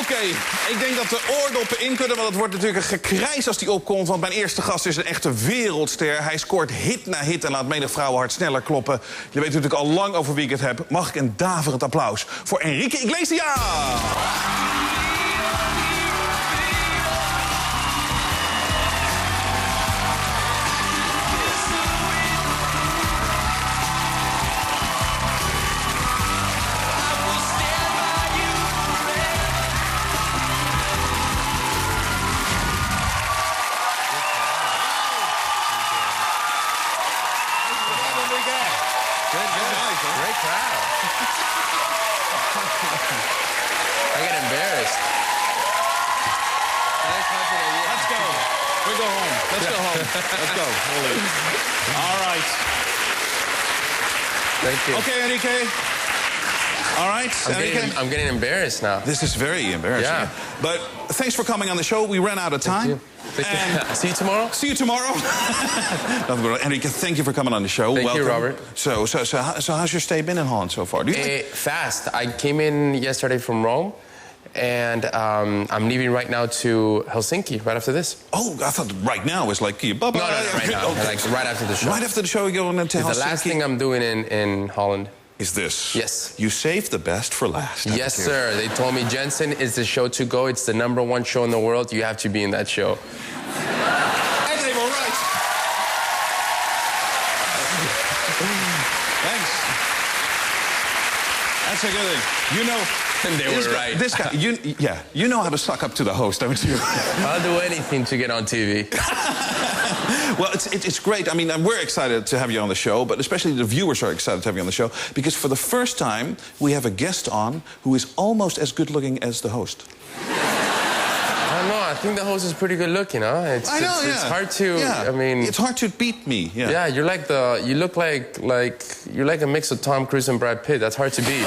Oké, ik denk dat de oordoppen in kunnen, want het wordt natuurlijk een gekrijs als die opkomt. Want mijn eerste gast is een echte wereldster. Hij scoort hit na hit en laat menig vrouwenhart sneller kloppen. Je weet natuurlijk al lang over wie ik het heb. Mag ik een daverend applaus voor Enrique Iglesias? Great crowd. I get embarrassed. Let's go. We go home. Let's go home. Let's go. All right. Thank you. Okay, Enrique. All right, I'm getting embarrassed now. This is very embarrassing. Yeah. But thanks for coming on the show. We ran out of time. Thank you. See you tomorrow? See you tomorrow. Enrique, thank you for coming on the show. Thank Welcome. you, Robert. So how's your stay been in Holland so far? Fast. I came in yesterday from Rome, and I'm leaving right now to Helsinki right after this. Oh, I thought right now was like... No, right now. Okay. Like right after the show. Right after the show, you're going to Helsinki? The last thing I'm doing in Holland. Is this? Yes. You saved the best for last. Yes, sir. They told me, Jensen is the show to go. It's the #1 show in the world. You have to be in that show. And they were right. Thanks. That's a good thing. You know... And they were right. This guy, you know how to suck up to the host, don't you? I'll do anything to get on TV. Well, it's great. I mean, we're excited to have you on the show, but especially the viewers are excited to have you on the show, because for the first time, we have a guest on who is almost as good-looking as the host. I don't know. I think the host is pretty good-looking, huh? I know, yeah. It's hard to... Yeah. I mean... It's hard to beat me, yeah. Yeah, you're like the... You look like you're like a mix of Tom Cruise and Brad Pitt. That's hard to beat.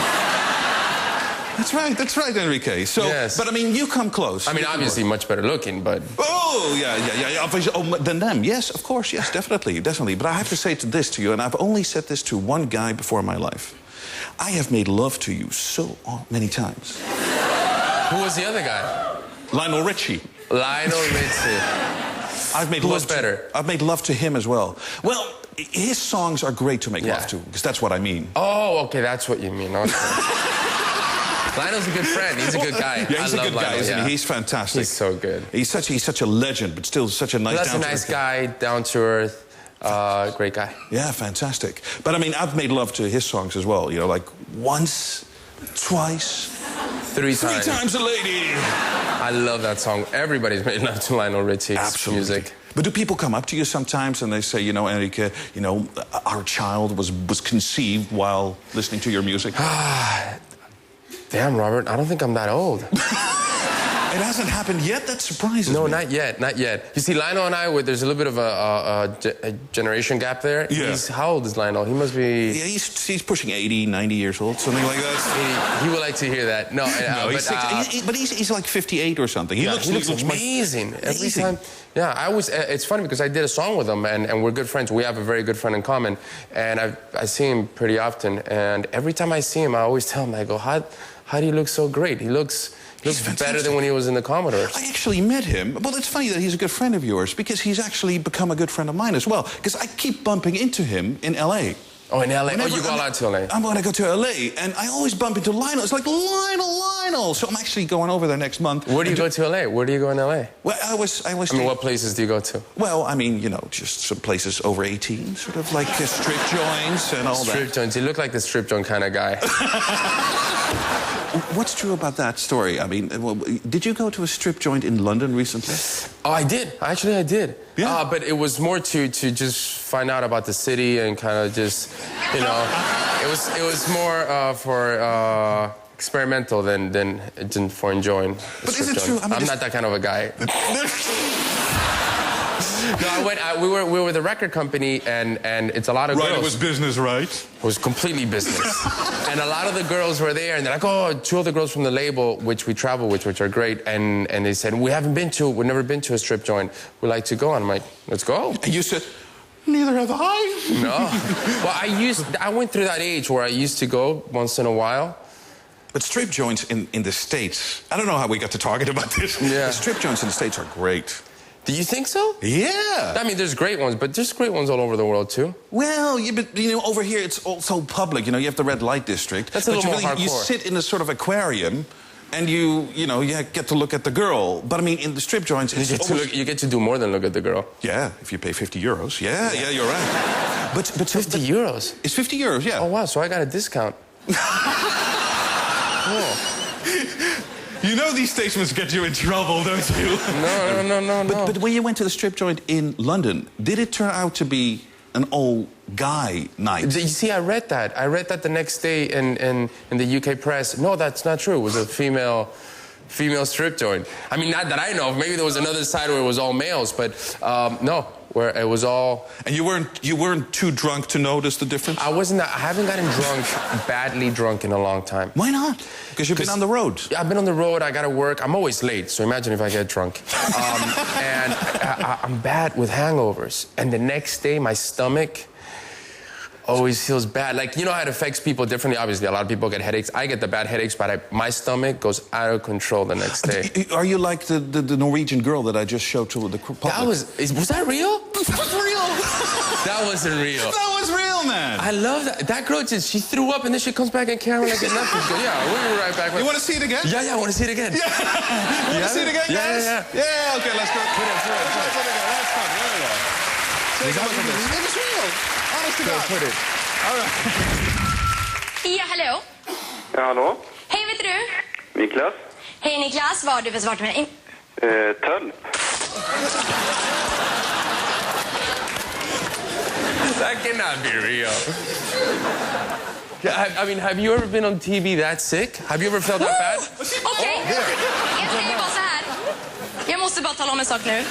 That's right, Enrique. So, yes. But I mean, you come close. I mean, obviously much better looking, but... Oh, yeah. Obviously, than them. Yes, of course, yes, definitely. But I have to say this to you, and I've only said this to one guy before in my life. I have made love to you so many times. Who was the other guy? Lionel Richie. Lionel Richie. Who was better? I've made love to him as well. Well, his songs are great to make love to, because that's what I mean. Oh, okay, that's what you mean. Okay. Lionel's a good friend. He's a good guy. Yeah, he's a good guy, Lionel, isn't he? He's fantastic. He's so good. He's such a legend, but still such a nice, down-to-earth nice guy, down-to-earth, great guy. Yeah, fantastic. But I mean, I've made love to his songs as well. You know, like once, twice, three times a lady. I love that song. Everybody's made love to Lionel Richie's music. But do people come up to you sometimes and they say, you know, Enrique, you know, our child was conceived while listening to your music? Damn, Robert, I don't think I'm that old. It hasn't happened yet? That surprises me. No, not yet. You see, Lionel and I, there's a little bit of a generation gap there. Yeah. How old is Lionel? He must be... Yeah, he's pushing 80, 90 years old, something like that. He would like to hear that. No, but he's like 58 or something. He looks amazing. Every time. Yeah, it's funny because I did a song with him, and we're good friends. We have a very good friend in common, and I see him pretty often. And every time I see him, I always tell him, I go, how do you look so great? He looks better than when he was in the Commodores. I actually met him. Well, it's funny that he's a good friend of yours, because he's actually become a good friend of mine as well. Because I keep bumping into him in L.A. Oh, in L.A.? You go out to L.A.? I'm going to go to L.A., and I always bump into Lionel. It's like, Lionel! So I'm actually going over there next month. Where do you go to L.A.? Where do you go in L.A.? Well, I mean, what places do you go to? Well, I mean, you know, just some places over 18, sort of like strip joints and all that. Strip joints. You look like the strip joint kind of guy. What's true about that story? I mean, did you go to a strip joint in London recently? Oh, I did. Actually, I did. Yeah. But it was more to just find out about the city and kind of just, you know, it was more for experimental than for enjoying. But is it true? I mean, I'm not that kind of a guy. No, we were with a record company, and it's a lot of girls. Right, it was business, right? It was completely business. And a lot of the girls were there, and they're like, oh, 2 of the girls from the label, which we travel with, which are great, and they said, we've never been to a strip joint. We'd like to go. And I'm like, let's go. And you said, neither have I. No. Well, I went through that age where I used to go once in a while. But strip joints in the States, I don't know how we got to talking about this. Yeah. The strip joints in the States are great. Do you think so? Yeah. I mean, there's great ones, but there's great ones all over the world, too. Well, over here it's also public. You have the red light district. That's a little more hardcore. You sit in a sort of aquarium, and you get to look at the girl. But I mean, in the strip joints, you get to do more than look at the girl. Yeah, if you pay 50 euros. Yeah, you're right. But 50 euros? It's 50 euros, yeah. Oh, wow, so I got a discount. Oh. You know these statements get you in trouble, don't you? No. But when you went to the strip joint in London, did it turn out to be an all-guy night? You see, I read that. I read that the next day in the UK press. No, that's not true. It was a female strip joint. I mean, not that I know of. Maybe there was another side where it was all males, but no, where it was all... And you weren't too drunk to notice the difference? I haven't gotten badly drunk in a long time. Why not? Because you've been on the road. I've been on the road, I gotta work. I'm always late, so imagine if I get drunk. And I'm bad with hangovers. And the next day, my stomach always feels bad. Like, how it affects people differently. Obviously, a lot of people get headaches. I get the bad headaches, but my stomach goes out of control the next day. Are you like the Norwegian girl that I just showed to the public? Was that real? That was real. That wasn't real. That was real, man. I love that. That girl she threw up and then she comes back in camera like nothing. Yeah, we'll be right back. You want to see it again? Yeah, I want to see it again. Yeah. You want to see it again, guys? Yeah, okay, let's go. Put it. Let's start. There we go. Take a look at this. It was real. Honest to God. Put it. All right. Ja, hallå? Ja, hallå? Hej, vet du? Niklas? Hej Niklas, vad har du för svart med dig? Tölp. That cannot be real. I mean, have you ever been on TV that sick? Have you ever felt that bad? Okej, jag säger bara så här. Jag måste bara tala om en sak nu.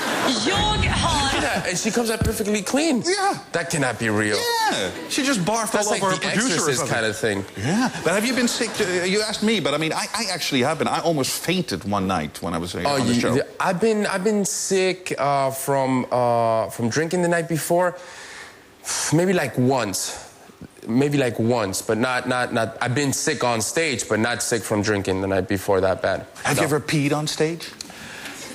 Jag har... And she comes out perfectly clean. Yeah. That cannot be real. Yeah. She just barfed all over her producer or something. Kind of thing. Yeah. But have you been sick? You asked me, but I mean, I actually have been. I almost fainted one night when I was on the show. I've been sick from drinking the night before. Maybe like once, but not. I've been sick on stage, but not sick from drinking the night before that bad. Have you ever peed on stage?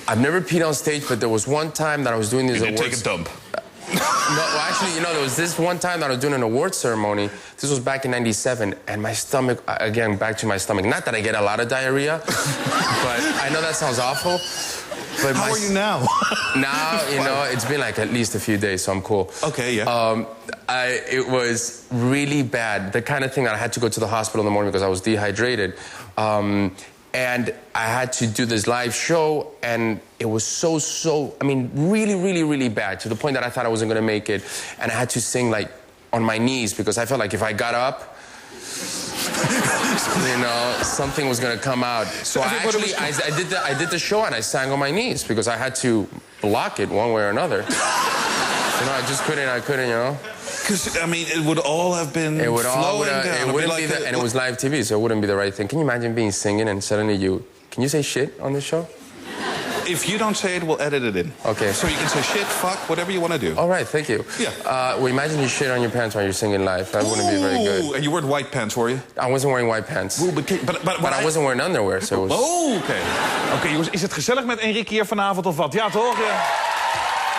I've never peed on stage, but there was one time that I was doing these awards. You did take a dump. No, well, actually, there was this one time that I was doing an award ceremony. This was back in '97, and my stomach, again, back to my stomach. Not that I get a lot of diarrhea, but I know that sounds awful. But how are you now? Now, it's been like at least a few days, so I'm cool. Okay, yeah. It was really bad. The kind of thing that I had to go to the hospital in the morning because I was dehydrated. And I had to do this live show, and it was really, really, really bad, to the point that I thought I wasn't going to make it. And I had to sing, like, on my knees, because I felt like if I got up, something was going to come out. So I did the show, and I sang on my knees, because I had to block it one way or another. I just couldn't, Because, I mean, it would all have been It would flowing down. It wouldn't be and it was live TV, so it wouldn't be the right thing. Can you imagine being singing and suddenly can you say shit on this show? If you don't say it, we'll edit it in. Okay. So you can say shit, fuck, whatever you want to do. All right, thank you. Yeah. Well, imagine you shit on your pants while you're singing live. That wouldn't be very good. And you wore white pants, were you? I wasn't wearing white pants. Ooh, but I wasn't wearing underwear, so it was... Oh, oké. Oké, jongens, is het gezellig met Enrique hier vanavond of wat? Ja, toch? Ja.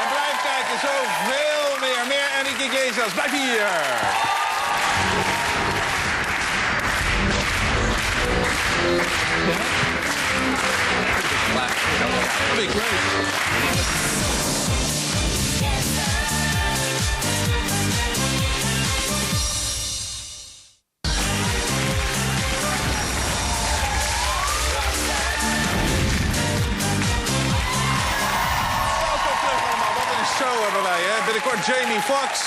En blijf kijken, zoveel meer. Meer Enrique Iglesias. Blijf hier. That'd be great. Binnenkort Jamie Foxx.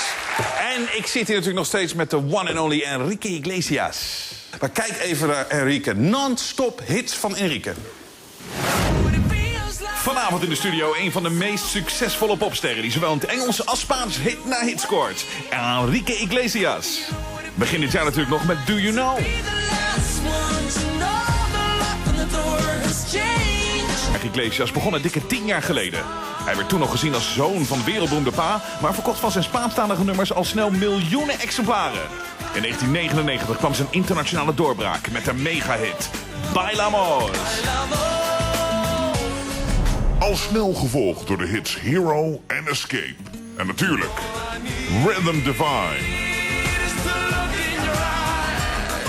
En ik zit hier natuurlijk nog steeds met de one and only Enrique Iglesias. Maar kijk even naar Enrique. Non-stop hits van Enrique. Vanavond in de studio een van de meest succesvolle popsterren... die zowel in het Engels als Spaans hit na hit scoort. Enrique Iglesias. Begin dit jaar natuurlijk nog met Do You Know. Enrique Iglesias begon het dikke 10 jaar geleden. Hij werd toen nog gezien als zoon van wereldberoemde pa... maar verkocht van zijn Spaanstalige nummers al snel miljoenen exemplaren. In 1999 kwam zijn internationale doorbraak met de megahit Bailamos. Al snel gevolgd door de hits Hero en Escape. En natuurlijk Rhythm Divine.